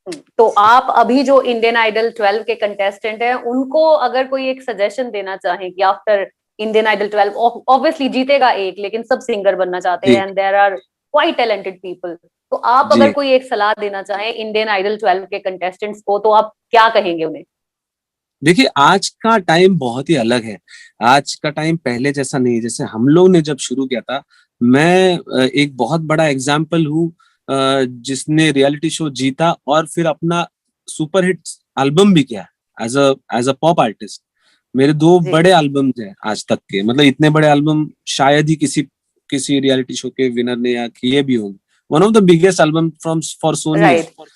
तो आप अभी जो इंडियन आइडल 12 के कंटेस्टेंट हैं, उनको अगर कोई एक सजेशन देना चाहें कि आफ्टर इंडियन आइडल 12 ऑब्वियसली जीतेगा एक, लेकिन सब सिंगर बनना चाहते जी हैं and there are quite talented people, तो आप अगर जी। कोई एक सलाह देना चाहें इंडियन आइडल 12 के कंटेस्टेंट्स को, तो आप क्या कहेंगे उन्हें? देखिए, आज का टाइम बहुत ही अलग है। आज का टाइम पहले जैसा नहीं है। जैसे हम लोग ने जब शुरू किया था, मैं एक बहुत बड़ा एग्जाम्पल हूँ जिसने रियलिटी शो जीता और फिर अपना सुपर हिट एल्बम भी किया एज अ पॉप आर्टिस्ट। मेरे दो जी। बड़े एल्बम्स हैं आज तक के, मतलब इतने बड़े एल्बम शायद ही किसी किसी रियलिटी शो के विनर ने या किए भी होंगे। One of the biggest album from for Soni है। राइट।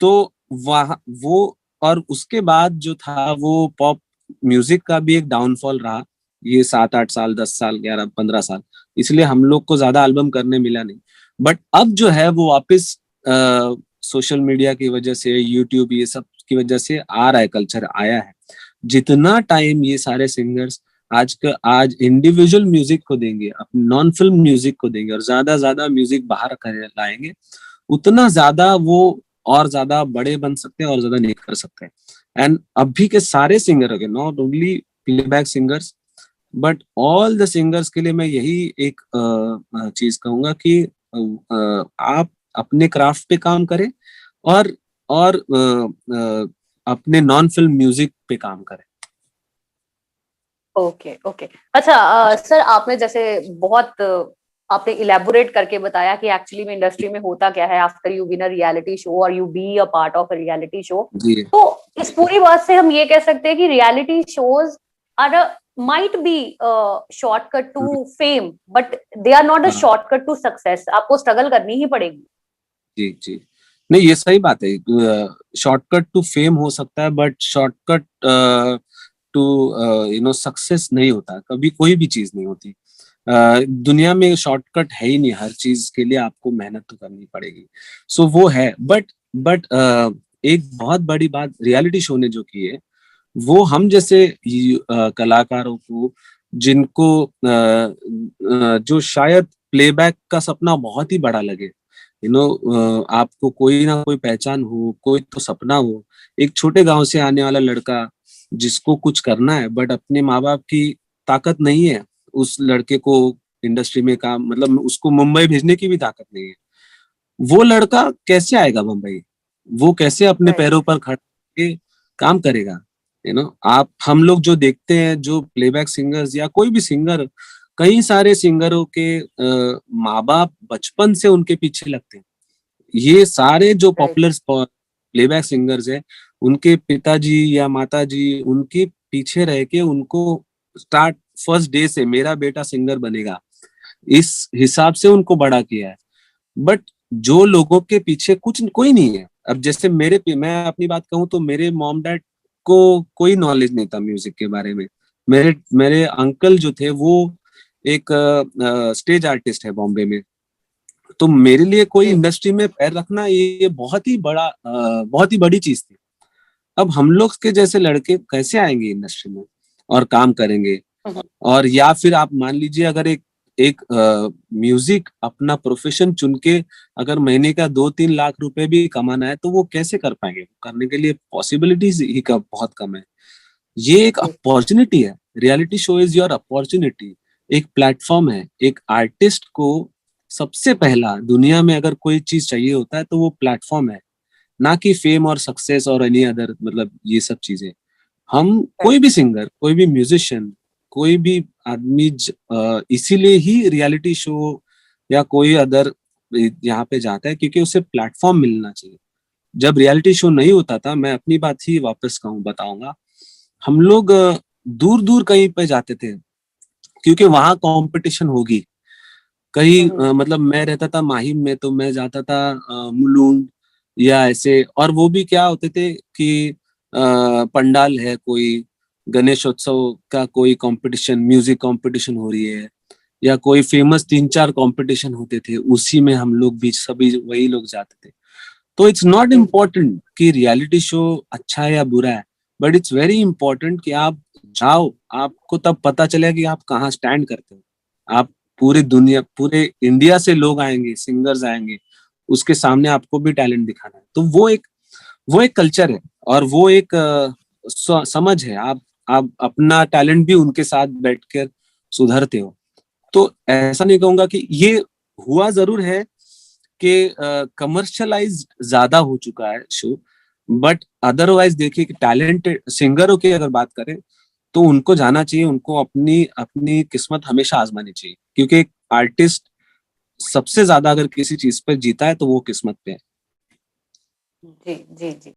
तो वहाँ वो, और उसके बाद जो था वो पॉप म्यूजिक का भी एक डाउनफॉल रहा, ये 7-8 साल, 10 साल, 11-15 साल। इसलिए हम लोग को ज्यादा एल्बम करने मिला नहीं। बट अब जो है वो वापस सोशल मीडिया की वजह से, यूट्यूब, ये सब की वजह से आ रहा है, कल्चर आया है। जितना टाइम ये सारे सिंगर्स आज इंडिविजुअल म्यूजिक को देंगे, अपने नॉन फिल्म म्यूजिक को देंगे और ज्यादा म्यूजिक बाहर कर लाएंगे, उतना ज्यादा वो और ज्यादा बड़े बन सकते हैं और ज्यादा निखर सकते हैं। एंड अभी के सारे सिंगर हो गए, not only playback singers but all the singers के लिए मैं यही एक चीज कहूंगा कि आप अपने क्राफ्ट पे काम करें और अपने नॉन फिल्म म्यूजिक पे काम करें। Okay okay. अच्छा सर, आपने जैसे बहुत आपने इलेबोरेट करके बताया कि एक्चुअली में इंडस्ट्री में होता क्या है after you win a reality show और you be a part of a reality show. जी तो इस पूरी बात से हम ये कह सकते हैं कि reality shows are might be a shortcut to fame, but they are not a हाँ shortcut to success. आपको स्ट्रगल करनी ही पड़ेगी। जी जी। नहीं, ये सही बात है। शॉर्टकट टू फेम हो सकता है बट शॉर्टकट टू सक्सेस नहीं होता, कभी कोई भी चीज नहीं होती। दुनिया में शॉर्टकट है ही नहीं, हर चीज के लिए आपको मेहनत तो करनी पड़ेगी। सो वो है। बट एक बहुत बड़ी बात रियलिटी शो ने जो की है, वो हम जैसे कलाकारों को, जिनको जो शायद प्लेबैक का सपना बहुत ही बड़ा लगे, आपको कोई ना कोई पहचान हो, कोई तो सपना हो, एक छोटे गांव से आने वाला लड़का जिसको कुछ करना है बट अपने माँ बाप की ताकत नहीं है उस लड़के को इंडस्ट्री में काम, मतलब उसको मुंबई भेजने की भी ताकत नहीं है। वो लड़का कैसे आएगा मुंबई? वो कैसे अपने पैरों राइट। पर खड़ के काम करेगा? आप, हम लोग जो देखते हैं, जो प्लेबैक सिंगर्स या कोई भी सिंगर, कई सारे सिंगरों के माँ बाप बचपन से उनके पीछे लगते हैं। ये सारे जो राइट। पॉपुलर प्लेबैक सिंगर्स हैं, उनके पिताजी या माताजी उनके पीछे रह के उनको स्टार्ट फर्स्ट डे से मेरा बेटा सिंगर बनेगा, इस हिसाब से उनको बड़ा किया है। बट जो लोगों के पीछे कुछ कोई नहीं है, अब जैसे मैं अपनी बात कहूँ तो मेरे मॉम डैड को कोई नॉलेज नहीं था म्यूजिक के बारे में। मेरे मेरे अंकल जो थे वो एक स्टेज आर्टिस्ट है बॉम्बे में। तो मेरे लिए कोई जी। इंडस्ट्री में पैर रखना ये बहुत ही बड़ा बहुत ही बड़ी चीज थी। अब हम लोग के जैसे लड़के कैसे आएंगे इंडस्ट्री में और काम करेंगे? हम्म। और या फिर आप मान लीजिए, अगर एक एक म्यूजिक अपना प्रोफेशन चुन के अगर महीने का 2-3 लाख रुपए भी कमाना है तो वो कैसे कर पाएंगे? करने के लिए पॉसिबिलिटीज ही बहुत कम है। ये एक जी। अपॉर्चुनिटी है। Reality show is your opportunity. एक प्लेटफॉर्म है। एक आर्टिस्ट को सबसे पहला दुनिया में अगर कोई चीज चाहिए होता है तो वो प्लेटफॉर्म है, ना कि फेम और सक्सेस और एनी अदर, मतलब ये सब चीजें। हम कोई भी सिंगर, कोई भी म्यूजिशियन, कोई भी आदमी इसीलिए ही रियलिटी शो या कोई अदर यहाँ पे जाता है क्योंकि उसे प्लेटफॉर्म मिलना चाहिए। जब रियलिटी शो नहीं होता था, मैं अपनी बात ही वापस कहूँ बताऊंगा, हम लोग दूर दूर कहीं पे जाते थे क्योंकि वहां कंपटीशन होगी। कहीं हम्म। मतलब मैं रहता था माहिम में, तो मैं जाता था मुलुंड या ऐसे, और वो भी क्या होते थे कि पंडाल है, कोई गणेशोत्सव का कोई कंपटीशन, म्यूजिक कंपटीशन हो रही है, या कोई फेमस 3-4 कंपटीशन होते थे, उसी में हम लोग भी सभी वही लोग जाते थे। तो इट्स नॉट जी। इम्पोर्टेंट कि रियलिटी शो अच्छा है या बुरा है, बट इट्स वेरी इंपॉर्टेंट कि आप जाओ, आपको तब पता चलेगा कि आप कहाँ स्टैंड करते हो। आप पूरी दुनिया, पूरे इंडिया से लोग आएंगे, सिंगर्स आएंगे, उसके सामने आपको भी टैलेंट दिखाना है। तो वो एक वो एक कल्चर है और वो एक समझ है। आप अपना टैलेंट भी उनके साथ बैठकर सुधरते हो। तो ऐसा नहीं कहूंगा कि ये हुआ जरूर है कि कमर्शियलाइज ज्यादा हो चुका है शो, बट अदरवाइज देखिए कि टैलेंटेड सिंगरों की अगर बात करें तो उनको जाना चाहिए, उनको अपनी अपनी किस्मत हमेशा आजमानी चाहिए, क्योंकि एक आर्टिस्ट सबसे ज्यादा अगर किसी चीज पे जीता है तो वो किस्मत पे है। जी जी जी।